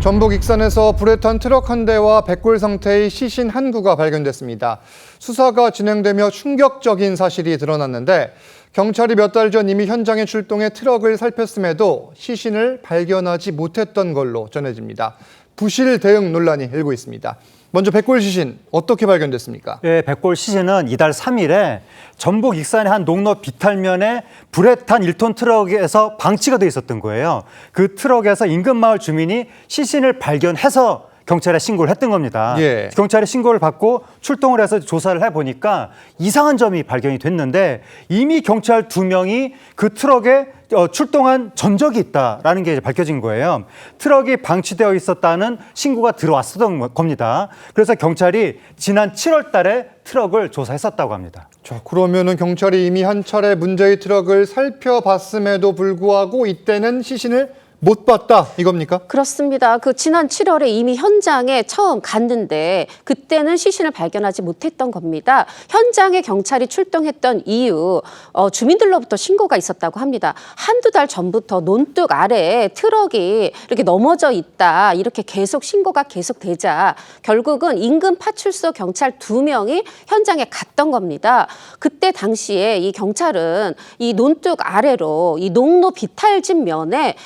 전북 익산에서 불에 탄 트럭 한 대와 백골 상태의 시신 한 구가 발견됐습니다. 수사가 진행되며 충격적인 사실이 드러났는데 경찰이 몇 달 전 이미 현장에 출동해 트럭을 살폈음에도 시신을 발견하지 못했던 걸로 전해집니다. 부실 대응 논란이 일고 있습니다. 먼저 백골 시신 어떻게 발견됐습니까? 네, 백골 시신은 이달 3일에 전북 익산의 한 농로 비탈면에 불에 탄 1톤 트럭에서 방치가 돼 있었던 거예요. 그 트럭에서 인근 마을 주민이 시신을 발견해서 경찰에 신고를 했던 겁니다. 예. 경찰에 신고를 받고 출동을 해서 조사를 해보니까 이상한 점이 발견이 됐는데 이미 경찰 2명이 그 트럭에 출동한 전적이 있다라는 게 밝혀진 거예요. 트럭이 방치되어 있었다는 신고가 들어왔었던 겁니다. 그래서 경찰이 지난 7월 달에 트럭을 조사했었다고 합니다. 자, 그러면은 경찰이 이미 한 차례 문제의 트럭을 살펴봤음에도 불구하고 이때는 시신을 못 봤다 이겁니까? 그렇습니다. 지난 7월에 이미 현장에 처음 갔는데 그때는 시신을 발견하지 못했던 겁니다. 현장에 경찰이 출동했던 이유 주민들로부터 신고가 있었다고 합니다. 한두 달 전부터 논둑 아래에 트럭이 이렇게 넘어져 있다 이렇게 계속 신고가 계속되자 결국은 인근 파출소 경찰 2명이 현장에 갔던 겁니다. 그때 당시에 이 경찰은 이 논둑 아래로 이 농로 비탈진 면에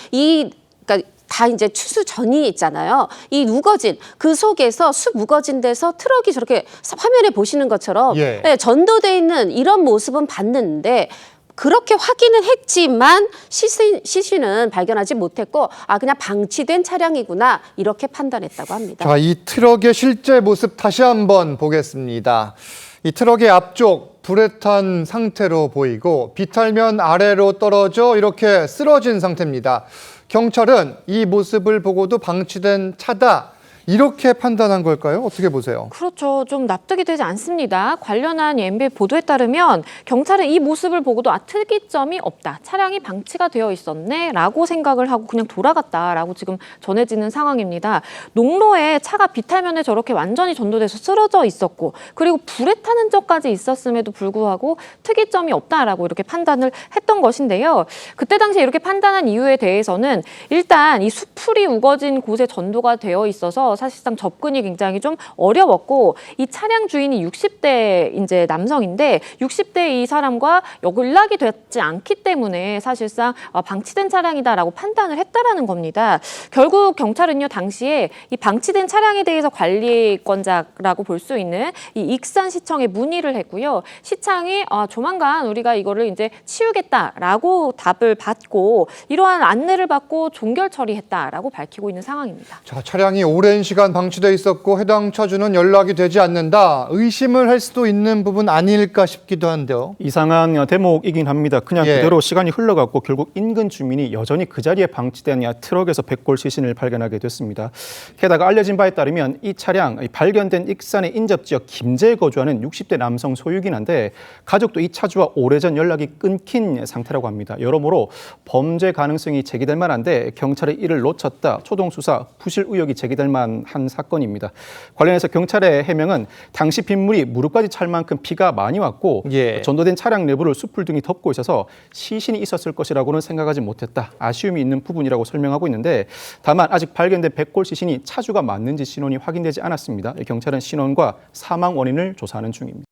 그러니까 다 이제 추수 전이 있잖아요. 이 우거진 그 속에서 숲 우거진 데서 트럭이 저렇게 화면에 보시는 것처럼 전도돼 있는 이런 모습은 봤는데 그렇게 확인은 했지만 시신은 발견하지 못했고 그냥 방치된 차량이구나 이렇게 판단했다고 합니다. 자, 이 트럭의 실제 모습 다시 한번 보겠습니다. 이 트럭의 앞쪽 불에 탄 상태로 보이고 비탈면 아래로 떨어져 이렇게 쓰러진 상태입니다. 경찰은 이 모습을 보고도 방치된 차다 이렇게 판단한 걸까요? 어떻게 보세요? 그렇죠. 좀 납득이 되지 않습니다. 관련한 MB 보도에 따르면 경찰은 이 모습을 보고도 특이점이 없다. 차량이 방치가 되어 있었네 라고 생각을 하고 그냥 돌아갔다라고 지금 전해지는 상황입니다. 농로에 차가 비탈면에 저렇게 완전히 전도돼서 쓰러져 있었고 그리고 불에 타는 적까지 있었음에도 불구하고 특이점이 없다라고 이렇게 판단을 했던 것인데요. 그때 당시에 이렇게 판단한 이유에 대해서는 일단 이 수풀이 우거진 곳에 전도가 되어 있어서 사실상 접근이 굉장히 좀 어려웠고 이 차량 주인이 60대 이제 남성인데 60대 이 사람과 연락이 되지 않기 때문에 사실상 방치된 차량이다라고 판단을 했다라는 겁니다. 결국 경찰은요 당시에 이 방치된 차량에 대해서 관리권자라고 볼 수 있는 이 익산시청에 문의를 했고요. 시청이 조만간 우리가 이거를 이제 치우겠다라고 답을 받고 이러한 안내를 받고 종결 처리했다라고 밝히고 있는 상황입니다. 자, 차량이 오랜 시간 방치돼 있었고 해당 차주는 연락이 되지 않는다. 의심을 할 수도 있는 부분 아닐까 싶기도 한데요. 이상한 대목이긴 합니다. 그냥 그대로 시간이 흘러갔고 결국 인근 주민이 여전히 그 자리에 방치된 트럭에서 백골 시신을 발견하게 됐습니다. 게다가 알려진 바에 따르면 이 차량 발견된 익산의 인접지역 김제에 거주하는 60대 남성 소유긴 한데 가족도 이 차주와 오래전 연락이 끊긴 상태라고 합니다. 여러모로 범죄 가능성이 제기될 만한데 경찰이 이를 놓쳤다. 초동 수사 부실 의혹이 제기될 만한 사건입니다. 관련해서 경찰의 해명은 당시 빗물이 무릎까지 찰 만큼 비가 많이 왔고 전도된 차량 내부를 숯불 등이 덮고 있어서 시신이 있었을 것이라고는 생각하지 못했다. 아쉬움이 있는 부분이라고 설명하고 있는데 다만 아직 발견된 백골 시신이 차주가 맞는지 신원이 확인되지 않았습니다. 경찰은 신원과 사망 원인을 조사하는 중입니다.